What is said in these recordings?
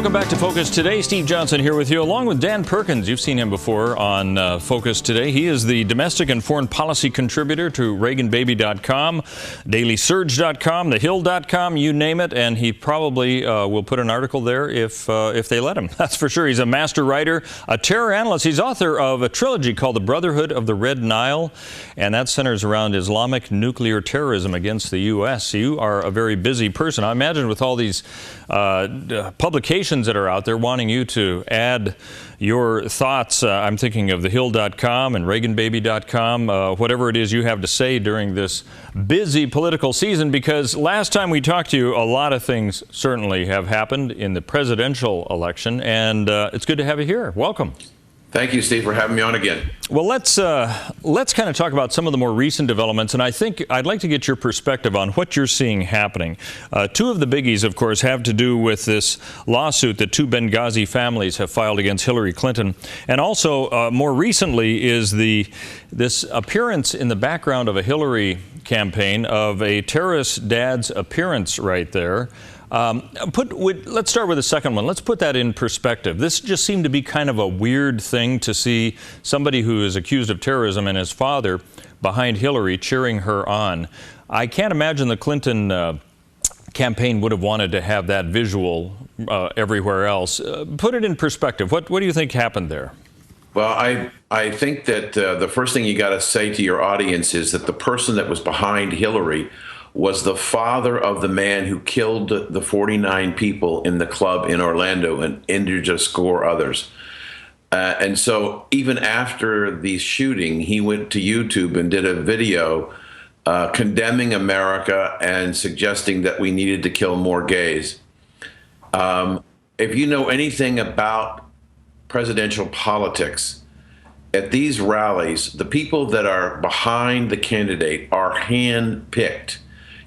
Welcome back to Focus Today. Steve Johnson here with you, along with Dan Perkins. You've seen him before on Focus Today. He is the domestic and foreign policy contributor to ReaganBaby.com, DailySurge.com, TheHill.com, you name it, and he probably will put an article there if they let him. That's for sure. He's a master writer, a terror analyst. He's author of a trilogy called The Brotherhood of the Red Nile, and that centers around Islamic nuclear terrorism against the U.S. You are a very busy person. I imagine with all these publications that are out there wanting you to add your thoughts. I'm thinking of thehill.com and ReaganBaby.com, whatever it is you have to say during this busy political season, because last time we talked to you, a lot of things certainly have happened in the presidential election, and it's good to have you here. Welcome. Thank you, Steve, for having me on again. Well, let's kind of talk about some of the more recent developments, and I think I'd like to get your perspective on what you're seeing happening. Two of the biggies, of course, have to do with this lawsuit that two Benghazi families have filed against Hillary Clinton, and also more recently is this appearance in the background of a Hillary campaign of a terrorist dad's appearance right there. Let's start with the second one. Let's put that in perspective. This just seemed to be kind of a weird thing to see somebody who is accused of terrorism and his father behind Hillary cheering her on. I can't imagine the Clinton campaign would have wanted to have that visual everywhere else. Put it in perspective. What do you think happened there? Well, I think that the first thing you got to say to your audience is that the person that was behind Hillary was the father of the man who killed the 49 people in the club in Orlando and injured a score others. And so even after the shooting, he went to YouTube and did a video condemning America and suggesting that we needed to kill more gays. If you know anything about presidential politics, at these rallies, the people that are behind the candidate are hand-picked.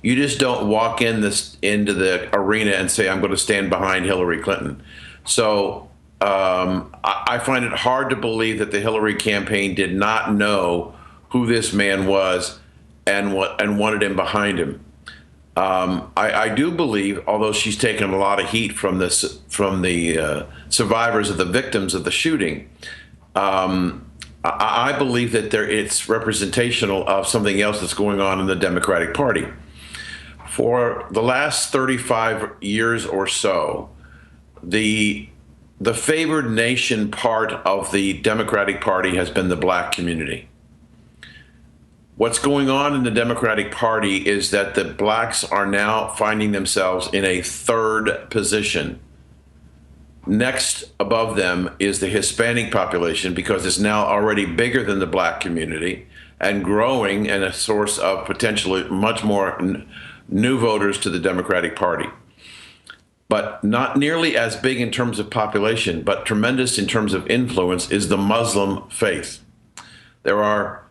You just don't walk into the arena and say, I'm going to stand behind Hillary Clinton. So I find it hard to believe that the Hillary campaign did not know who this man was and wanted him behind him. I do believe, although she's taken a lot of heat from the survivors of the victims of the shooting, I believe that it's representational of something else that's going on in the Democratic Party. For the last 35 years or so, the favored nation part of the Democratic Party has been the black community. What's going on in the Democratic Party is that the blacks are now finding themselves in a third position. Next above them is the Hispanic population, because it's now already bigger than the black community and growing, and a source of potentially much more new voters to the Democratic Party. But not nearly as big in terms of population, but tremendous in terms of influence, is the Muslim faith. There are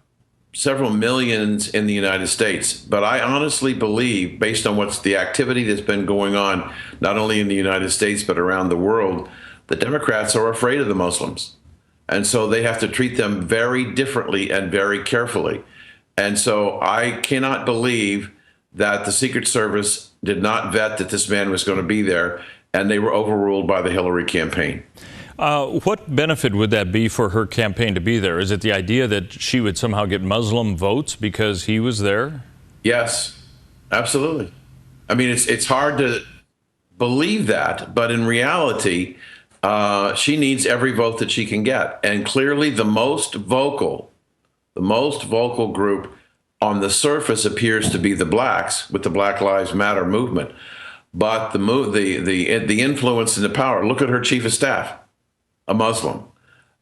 several millions in the United States, but I honestly believe, based on what's the activity that's been going on, not only in the United States, but around the world, the Democrats are afraid of the Muslims. And so they have to treat them very differently and very carefully. And so I cannot believe that the Secret Service did not vet that this man was going to be there, and they were overruled by the Hillary campaign. What benefit would that be for her campaign to be there? Is it the idea that she would somehow get Muslim votes because he was there? Yes, absolutely. I mean, it's hard to believe that, but in reality, she needs every vote that she can get. And clearly the most vocal group on the surface appears to be the blacks with the Black Lives Matter movement. But the influence and the power, look at her chief of staff, a Muslim.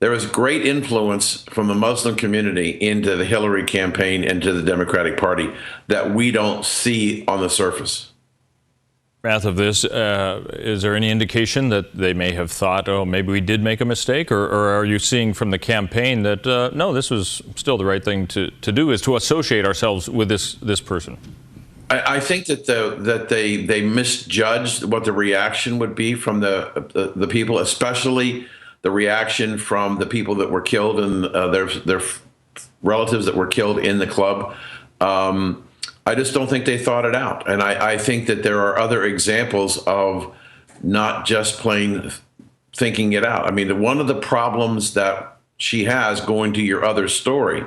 There is great influence from the Muslim community into the Hillary campaign and to the Democratic Party that we don't see on the surface. Aftermath of this, is there any indication that they may have thought, oh, maybe we did make a mistake? Or are you seeing from the campaign that, no, this was still the right thing to do, is to associate ourselves with this person? I think that they misjudged what the reaction would be from the people, especially the reaction from the people that were killed and their relatives that were killed in the club. I just don't think they thought it out. And I think that there are other examples of not just plain thinking it out. I mean, one of the problems that she has, going to your other story,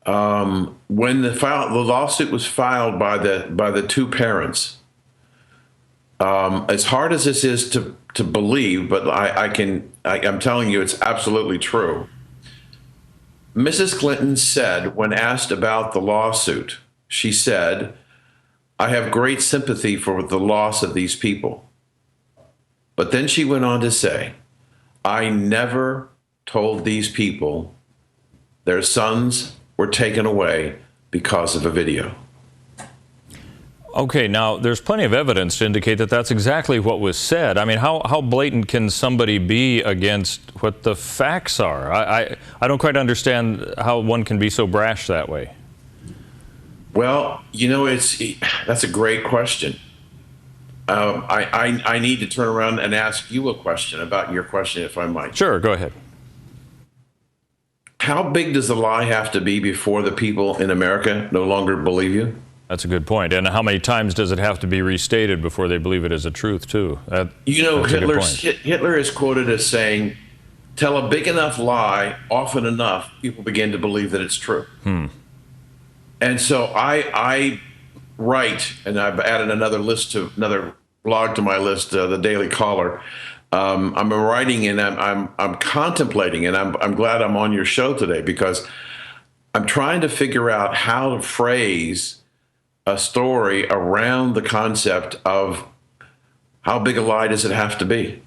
when the lawsuit was filed by the two parents, as hard as this is to believe, but I'm telling you, it's absolutely true. Mrs. Clinton said, when asked about the lawsuit, she said, "I have great sympathy for the loss of these people." But then she went on to say, "I never told these people their sons were taken away because of a video." Okay, now there's plenty of evidence to indicate that that's exactly what was said. I mean, how blatant can somebody be against what the facts are? I don't quite understand how one can be so brash that way. Well, that's a great question. I need to turn around and ask you a question about your question, if I might. Sure, go ahead. How big does the lie have to be before the people in America no longer believe you? That's a good point. And how many times does it have to be restated before they believe it is a truth, too? Hitler is quoted as saying, "Tell a big enough lie often enough, people begin to believe that it's true." And so I write, and I've added another blog to my list, the Daily Caller. I'm writing and I'm contemplating, and I'm glad I'm on your show today, because I'm trying to figure out how to phrase a story around the concept of how big a lie does it have to be,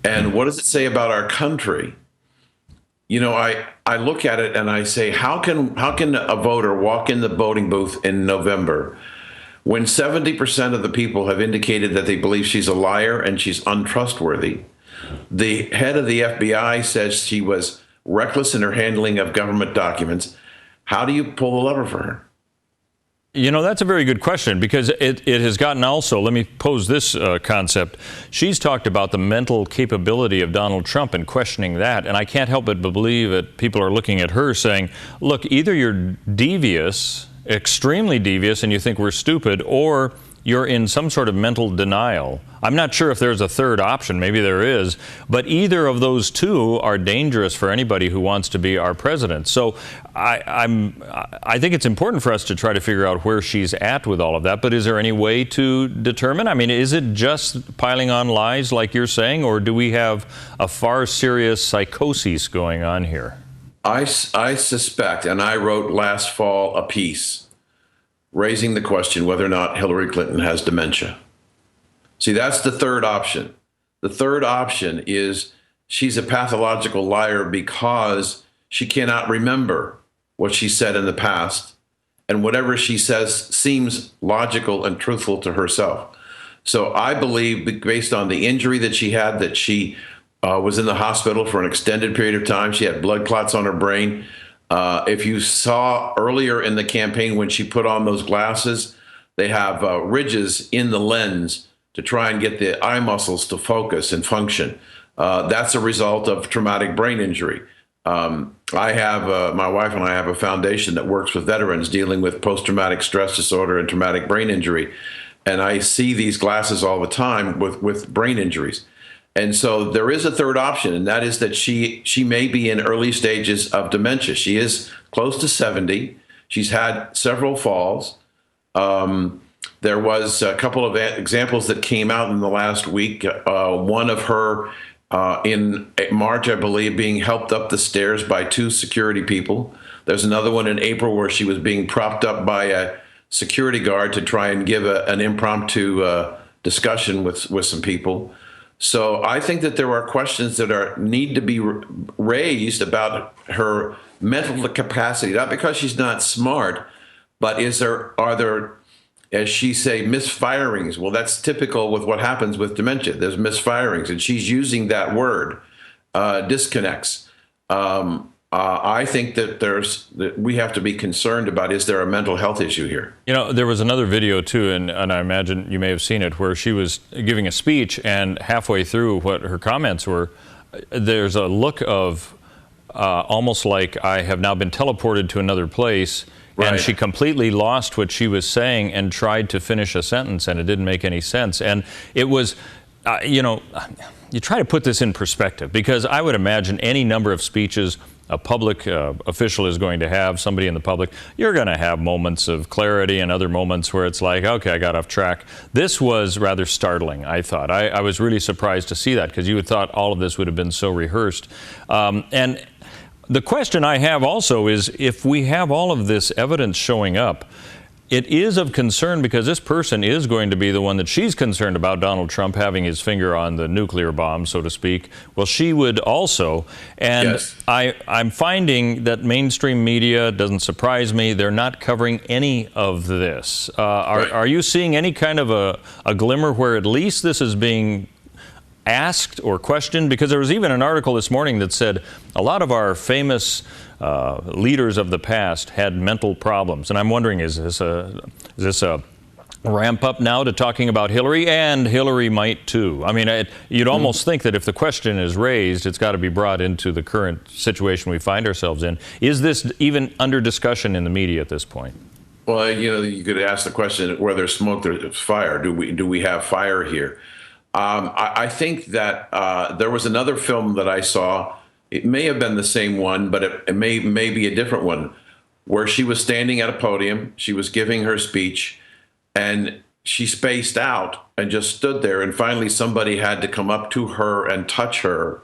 and what does it say about our country. I look at it and I say, how can a voter walk in the voting booth in November when 70% of the people have indicated that they believe she's a liar and she's untrustworthy? The head of the FBI says she was reckless in her handling of government documents. How do you pull the lever for her? That's a very good question, because it has gotten also, let me pose this concept. She's talked about the mental capability of Donald Trump and questioning that, and I can't help but believe that people are looking at her saying, look, either you're devious, extremely devious, and you think we're stupid, or you're in some sort of mental denial. I'm not sure if there's a third option. Maybe there is. But either of those two are dangerous for anybody who wants to be our president. So I think it's important for us to try to figure out where she's at with all of that. But is there any way to determine? I mean, is it just piling on lies like you're saying, or do we have a far serious psychosis going on here? I suspect, and I wrote last fall a piece raising the question whether or not Hillary Clinton has dementia. See, that's the third option. The third option is she's a pathological liar because she cannot remember what she said in the past, and whatever she says seems logical and truthful to herself. So I believe, based on the injury that she had, that she was in the hospital for an extended period of time. She had blood clots on her brain. If you saw earlier in the campaign when she put on those glasses, they have ridges in the lens to try and get the eye muscles to focus and function. That's a result of traumatic brain injury. I have my wife and I have a foundation that works with veterans dealing with post-traumatic stress disorder and traumatic brain injury, and I see these glasses all the time with brain injuries. And so there is a third option, and that is that she may be in early stages of dementia. She is close to 70. She's had several falls. There was a couple of examples that came out in the last week. One of her in March, I believe, being helped up the stairs by two security people. There's another one in April where she was being propped up by a security guard to try and give an impromptu discussion with some people. So I think that there are questions that need to be raised about her mental capacity, not because she's not smart, but are there, as she say, misfirings? Well, that's typical with what happens with dementia. There's misfirings, and she's using that word, disconnects. I think that we have to be concerned about, is there a mental health issue here? There was another video too, and I imagine you may have seen it, where she was giving a speech, and halfway through what her comments were, there's a look of almost like I have now been teleported to another place. And she completely lost what she was saying and tried to finish a sentence, and it didn't make any sense. And it was, you know, you try to put this in perspective, because I would imagine any number of speeches a public official is going to have, somebody in the public, you're going to have moments of clarity and other moments where it's like, okay, I got off track. This was rather startling, I thought. I was really surprised to see that, because you had thought all of this would have been so rehearsed. And the question I have also is, if we have all of this evidence showing up, it is of concern, because this person is going to be the one that she's concerned about, Donald Trump having his finger on the nuclear bomb, so to speak. Well, she would also. And yes. I'm finding that mainstream media, doesn't surprise me, they're not covering any of this. Are you seeing any kind of a glimmer where at least this is being asked or questioned? Because there was even an article this morning that said a lot of our famous leaders of the past had mental problems, and I'm wondering, is this a ramp up now to talking about Hillary? And Hillary might too. I mean, you'd almost think that if the question is raised, it's got to be brought into the current situation we find ourselves in. Is this even under discussion in the media at this point? Well, you know, you could ask the question: where there's smoke, there's fire. Do we have fire here? I think that there was another film that I saw. It may have been the same one, but it may be a different one, where she was standing at a podium, she was giving her speech, and she spaced out and just stood there, and finally somebody had to come up to her and touch her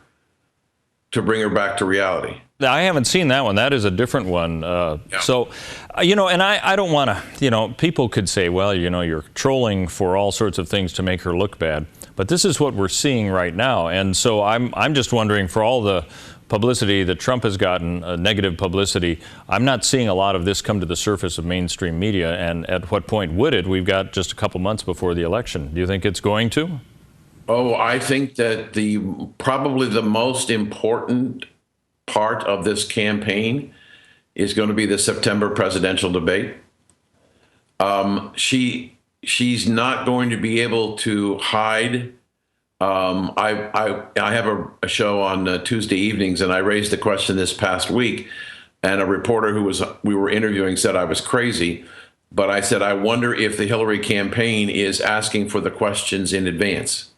to bring her back to reality. I haven't seen that one. That is a different one. Yeah. So, you know, and I don't want to, you know, people could say, well, you know, you're trolling for all sorts of things to make her look bad. But this is what we're seeing right now. And so I'm just wondering, for all the publicity that Trump has gotten, negative publicity, I'm not seeing a lot of this come to the surface of mainstream media. And at what point would it? We've got just a couple months before the election. Do you think it's going to? Oh, I think that probably the most important part of this campaign is going to be the September presidential debate. She's not going to be able to hide. I have a show on Tuesday evenings, and I raised the question this past week, and a reporter we were interviewing said I was crazy, but I said, I wonder if the Hillary campaign is asking for the questions in advance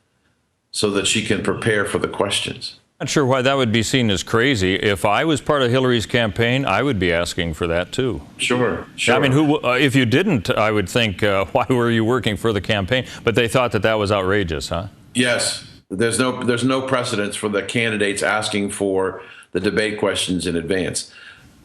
so that she can prepare for the questions. Not sure why that would be seen as crazy. If I was part of Hillary's campaign, I would be asking for that too. Sure. I mean, if you didn't, I would think, why were you working for the campaign? But they thought that was outrageous, huh? Yes. There's no precedence for the candidates asking for the debate questions in advance.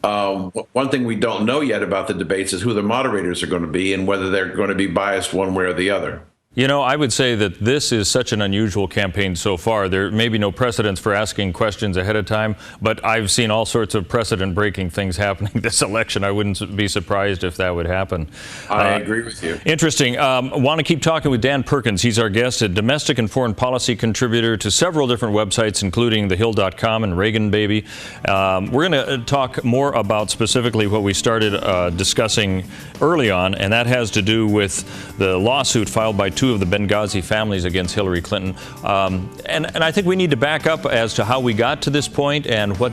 One thing we don't know yet about the debates is who the moderators are going to be and whether they're going to be biased one way or the other. You know, I would say that this is such an unusual campaign so far. There may be no precedence for asking questions ahead of time, but I've seen all sorts of precedent-breaking things happening this election. I wouldn't be surprised if that would happen. I agree with you. Interesting. Want to keep talking with Dan Perkins. He's our guest, a domestic and foreign policy contributor to several different websites, including thehill.com and Reagan Baby. We're going to talk more about specifically what we started discussing early on, and that has to do with the lawsuit filed by two of the Benghazi families against Hillary Clinton. And I think we need to back up as to how we got to this point and how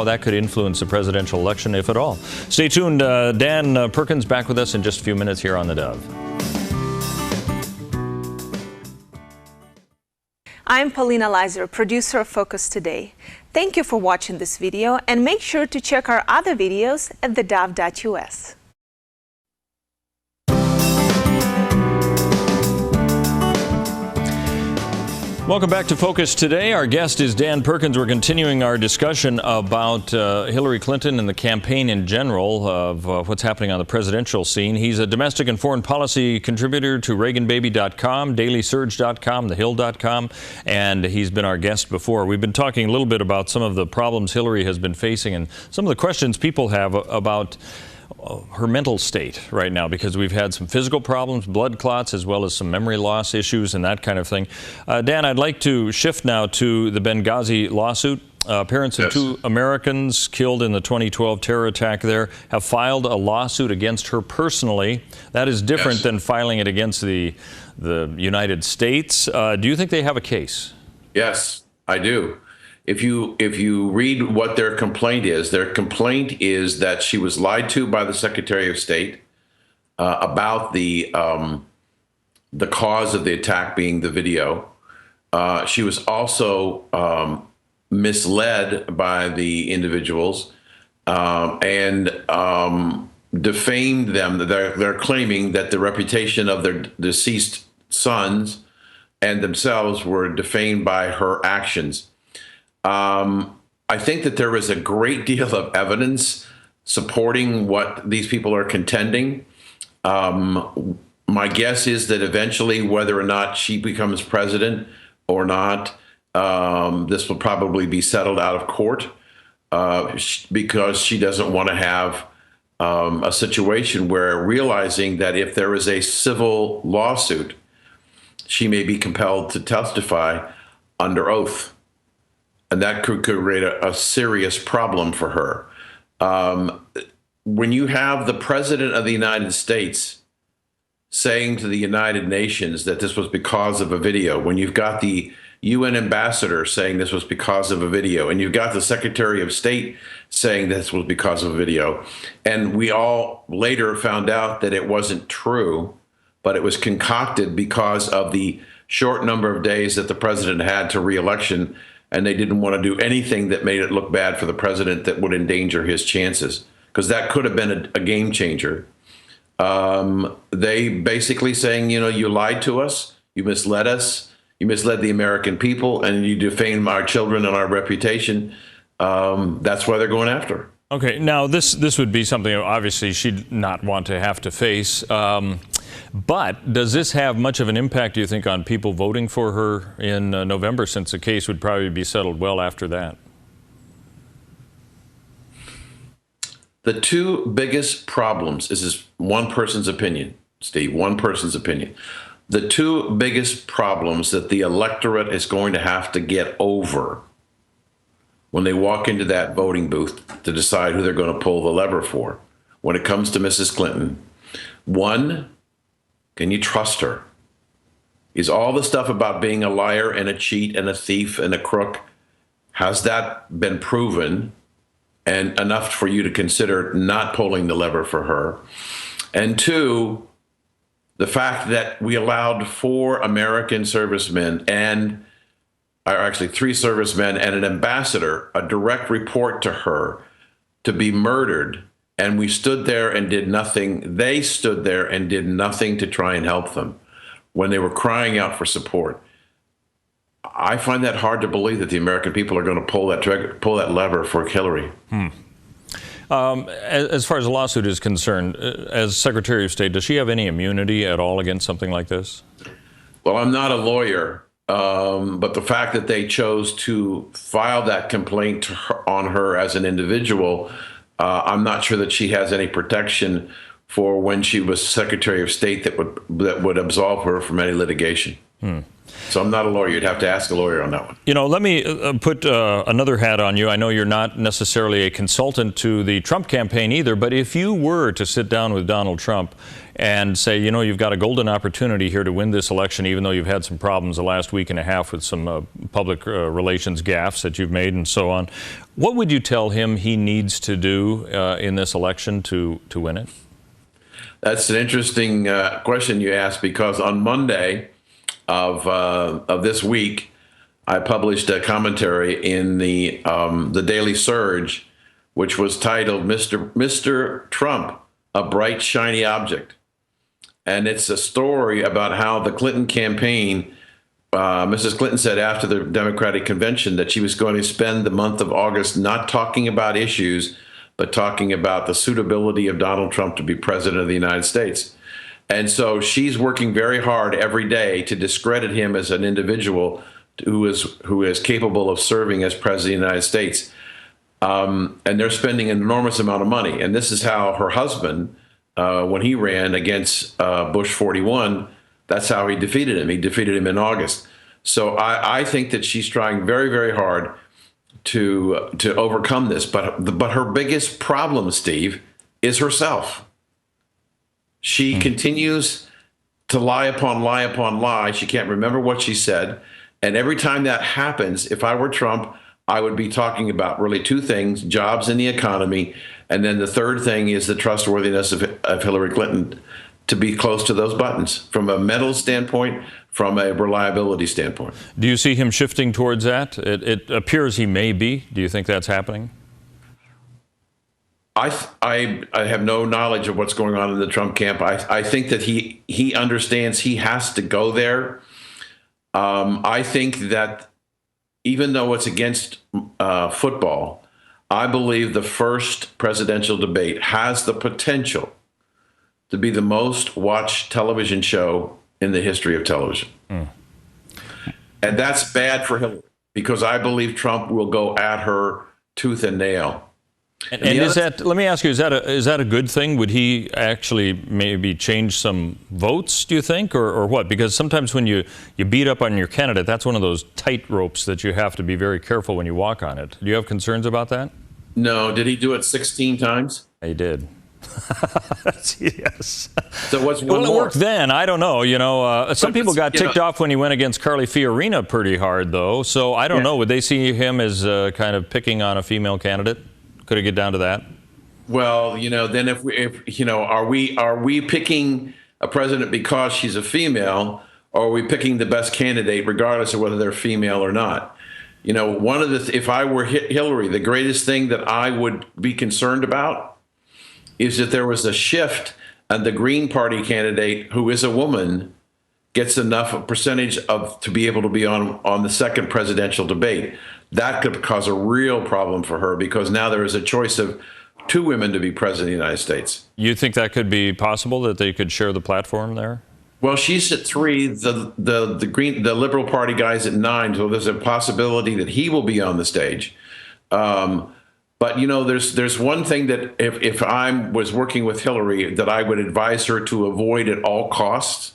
that could influence the presidential election, if at all. Stay tuned. Dan Perkins back with us in just a few minutes here on The Dove. I'm Paulina Leiser, producer of Focus Today. Thank you for watching this video, and make sure to check our other videos at thedove.us. Welcome back to Focus Today. Our guest is Dan Perkins. We're continuing our discussion about Hillary Clinton and the campaign in general, of what's happening on the presidential scene. He's a domestic and foreign policy contributor to ReaganBaby.com, DailySurge.com, theHill.com, and he's been our guest before. We've been talking a little bit about some of the problems Hillary has been facing and some of the questions people have about her mental state right now, because we've had some physical problems, blood clots, as well as some memory loss issues and that kind of thing. Dan, I'd like to shift now to the Benghazi lawsuit. Parents of two Americans killed in the 2012 terror attack there have filed a lawsuit against her personally. That is different than filing it against the United States. Do you think they have a case? Yes, I do. if you read what their complaint is that she was lied to by the Secretary of State about the cause of the attack being the video. She was also misled by the individuals and defamed them. They're claiming that the reputation of their deceased sons and themselves were defamed by her actions. I think that there is a great deal of evidence supporting what these people are contending. My guess is that eventually, whether or not she becomes president or not, this will probably be settled out of court because she doesn't want to have a situation where, realizing that if there is a civil lawsuit, she may be compelled to testify under oath. And that could create a serious problem for her. When you have the President of the United States saying to the United Nations that this was because of a video, when you've got the UN ambassador saying this was because of a video, and you've got the Secretary of State saying this was because of a video, and we all later found out that it wasn't true, but it was concocted because of the short number of days that the president had to re-election, and they didn't want to do anything that made it look bad for the president that would endanger his chances, because that could have been a game changer. They basically saying, you lied to us, you misled us, you misled the American people, and you defamed our children and our reputation. That's why they're going after her. Okay, now this would be something obviously she'd not want to have to face. But does this have much of an impact, do you think, on people voting for her in November, since the case would probably be settled well after that? The two biggest problems, this is one person's opinion, Steve, one person's opinion. The two biggest problems that the electorate is going to have to get over when they walk into that voting booth to decide who they're going to pull the lever for when it comes to Mrs. Clinton. One, can you trust her? Is all the stuff about being a liar and a cheat and a thief and a crook, has that been proven and enough for you to consider not pulling the lever for her? And two, the fact that we allowed 4 American servicemen and, or actually 3 servicemen and an ambassador, a direct report to her, to be murdered, and we stood there and did nothing. They stood there and did nothing to try and help them when they were crying out for support. I find that hard to believe that the American people are going to pull that lever for Hillary. As far as the lawsuit is concerned, as Secretary of State, does she have any immunity at all against something like this? Well, I'm not a lawyer, but the fact that they chose to file that complaint on her as an individual, I'm not sure that she has any protection for when she was Secretary of State that would absolve her from any litigation. So I'm not a lawyer. You'd have to ask a lawyer on that one. Let me put another hat on you. I know you're not necessarily a consultant to the Trump campaign either, but if you were to sit down with Donald Trump and say, you've got a golden opportunity here to win this election, even though you've had some problems the last week and a half with some public relations gaffes that you've made and so on, what would you tell him he needs to do in this election to win it? That's an interesting question you asked, because on Monday of this week, I published a commentary in the Daily Surge, which was titled "Mr. Trump, a Bright Shiny Object," and it's a story about how the Clinton campaign. Mrs. Clinton said after the Democratic convention that she was going to spend the month of August not talking about issues, but talking about the suitability of Donald Trump to be president of the United States. And so she's working very hard every day to discredit him as an individual who is capable of serving as president of the United States. And they're spending an enormous amount of money. And this is how her husband, when he ran against Bush 41, that's how he defeated him. He defeated him in August. So I think that she's trying very, very hard to overcome this. But her biggest problem, Steve, is herself. She continues to lie upon lie upon lie. She can't remember what she said. And every time that happens, if I were Trump, I would be talking about really two things: jobs and the economy. And then the third thing is the trustworthiness of Hillary Clinton to be close to those buttons from a mental standpoint, from a reliability standpoint. Do you see him shifting towards that? It appears he may be. Do you think that's happening? I have no knowledge of what's going on in the Trump camp. I think that he understands he has to go there. I think that even though it's against football, I believe the first presidential debate has the potential to be the most watched television show in the history of television. And that's bad for Hillary, because I believe Trump will go at her tooth and nail. And is that, let me ask you, is that a good thing? Would he actually maybe change some votes, do you think, or what? Because sometimes when you beat up on your candidate, that's one of those tight ropes that you have to be very careful when you walk on it. Do you have concerns about that? No. Did he do it 16 times? He did. Yes. So what's one well, it more? worked then. I don't know. You know, some people got ticked off when he went against Carly Fiorina pretty hard, though. So I don't know. Would they see him as kind of picking on a female candidate? Could it get down to that? Well, you know, then if you know, are we picking a president because she's a female, or are we picking the best candidate regardless of whether they're female or not? You know, one of the if I were Hillary, the greatest thing that I would be concerned about is that there was a shift and the Green Party candidate, who is a woman, gets enough percentage to be able to be on the second presidential debate. That could cause a real problem for her, because now there is a choice of two women to be president of the United States. You think that could be possible, that they could share the platform there? Well, she's at 3, the Liberal Party guy's at 9, so there's a possibility that he will be on the stage. But you know, there's one thing that if I was working with Hillary, that I would advise her to avoid at all costs.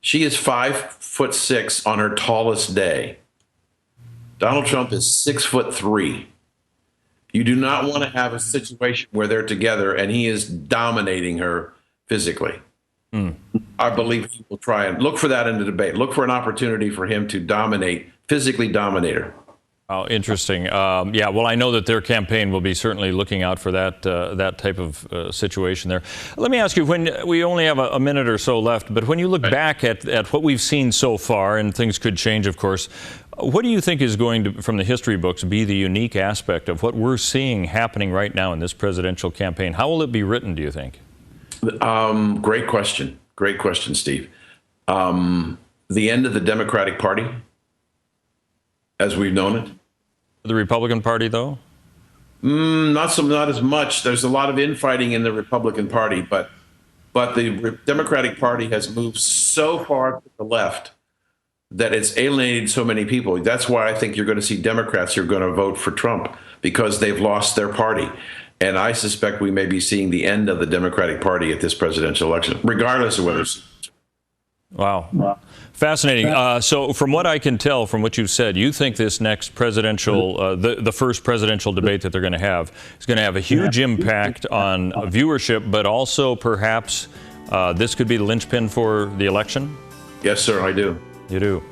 She is 5'6" on her tallest day. Donald Trump is 6'3". You do not want to have a situation where they're together and he is dominating her physically. I believe he will try and look for that in the debate. Look for an opportunity for him to physically dominate her. Oh, interesting. Yeah, well, I know that their campaign will be certainly looking out for that that type of situation there. Let me ask you, when we only have a minute or so left, but when you look back at what we've seen so far, and things could change, of course, what do you think is going to, from the history books, be the unique aspect of what we're seeing happening right now in this presidential campaign? How will it be written, do you think? Great question. Great question, Steve. The end of the Democratic Party, as we've known it. The Republican Party, though? Not as much. There's a lot of infighting in the Republican Party, but the Democratic Party has moved so far to the left that it's alienated so many people. That's why I think you're going to see Democrats who are going to vote for Trump, because they've lost their party. And I suspect we may be seeing the end of the Democratic Party at this presidential election, regardless of whether it's... Wow. Fascinating. So from what I can tell, from what you've said, you think this next presidential, the first presidential debate that they're going to have is going to have a huge impact on viewership, but also perhaps this could be the linchpin for the election? Yes, sir, I do. You do.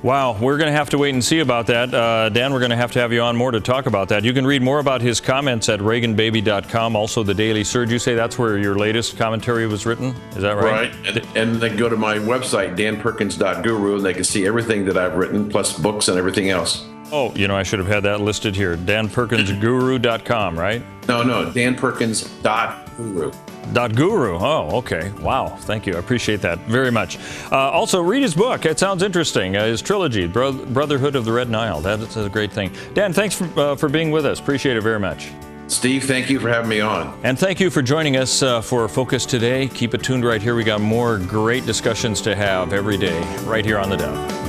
Wow, we're going to have to wait and see about that. Dan, we're going to have you on more to talk about that. You can read more about his comments at ReaganBaby.com, also the Daily Surge. You say that's where your latest commentary was written? Is that right? Right, and they can go to my website, danperkins.guru, and they can see everything that I've written, plus books and everything else. Oh, you know, I should have had that listed here. danperkinsguru.com, right? No, danperkins.guru. .guru. Oh, okay. Wow. Thank you. I appreciate that very much. Also, read his book. It sounds interesting. His trilogy, Brotherhood of the Red Nile. That's a great thing. Dan, thanks for being with us. Appreciate it very much. Steve, thank you for having me on. And thank you for joining us for Focus Today. Keep it tuned right here. We got more great discussions to have every day right here on the Dove.